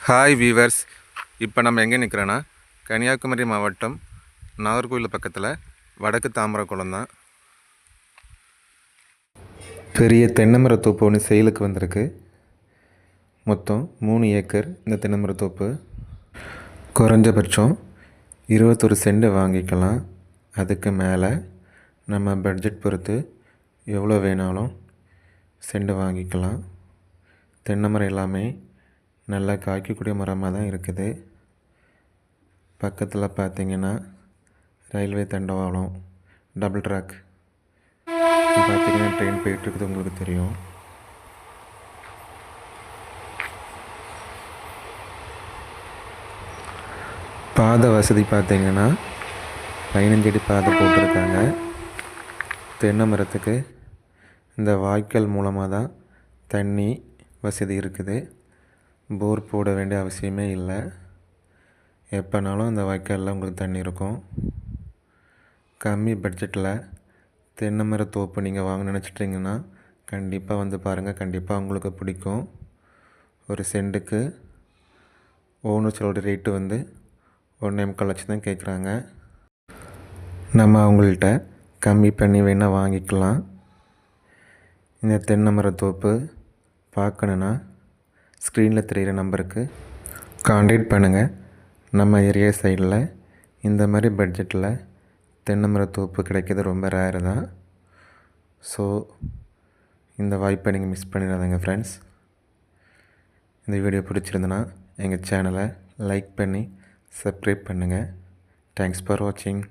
Hi viewers. இப்போ நம்ம எங்கே நிற்கிறோன்னா கன்னியாகுமரி மாவட்டம் நாகர்கோவில் பக்கத்தில் வடக்கு தாமரைக்குளம் தான். பெரிய தென்னைமரத்தோப்பு ஒன்று சேலுக்கு வந்திருக்கு. மொத்தம் 3 ஏக்கர் இந்த தென்னைமரத்தோப்பு. குறைஞ்சபட்சம் 21 சென்ட் வாங்கிக்கலாம். அதுக்கு மேலே நம்ம பட்ஜெட் பொறுத்து எவ்வளோ வேணாலும் சென்ட் வாங்கிக்கலாம். தென்னைமரம் எல்லாமே நல்லா காய்க்கக்கூடிய மரமாக தான் இருக்குது. பக்கத்தில் பார்த்திங்கன்னா ரயில்வே தண்டவாளம், டபுள் ட்ராக் பார்த்திங்கன்னா ட்ரெயின் போயிட்டுருக்குது, உங்களுக்கு தெரியும். பாதை வசதி பார்த்திங்கன்னா 15 அடி பாதை போட்டிருக்காங்க. தென்னை மரத்துக்கு இந்த வாய்க்கால் மூலமாக தான் தண்ணி வசதி இருக்குது. போர் போட வேண்டிய அவசியமே இல்லை. எப்போனாலும் அந்த வாய்க்காலில் உங்களுக்கு தண்ணி இருக்கும். கம்மி பட்ஜெட்டில் தென்னை மர தோப்பு நீங்கள் வாங்க நினச்சிட்டிங்கன்னா கண்டிப்பாக வந்து பாருங்கள். கண்டிப்பாக உங்களுக்கு பிடிக்கும். ஒரு சென்ட்டுக்கு ஓனர்ஸோட ரேட்டு வந்து 1.25 லட்சம் தான் கேட்குறாங்க. நம்ம அவங்கள்ட்ட கம்மி பண்ணி வேணால் வாங்கிக்கலாம். இந்த தென்னை மர தோப்பு பார்க்கணுன்னா ஸ்க்ரீனில் தெரிகிற நம்பருக்கு கான்டாக்ட் பண்ணுங்கள். நம்ம ஏரியா சைடில் இந்த மாதிரி பட்ஜெட்டில் தென்னை மரத்தோப்பு கிடைக்கிறது ரொம்ப ரேரு தான். ஸோ இந்த வாய்ப்பை நீங்கள் மிஸ் பண்ணிடாதீங்க ஃப்ரெண்ட்ஸ். இந்த வீடியோ பிடிச்சிருந்துன்னா எங்கள் சேனலை லைக் பண்ணி சப்ஸ்கிரைப் பண்ணுங்கள். தேங்க்ஸ் ஃபார் வாட்சிங்.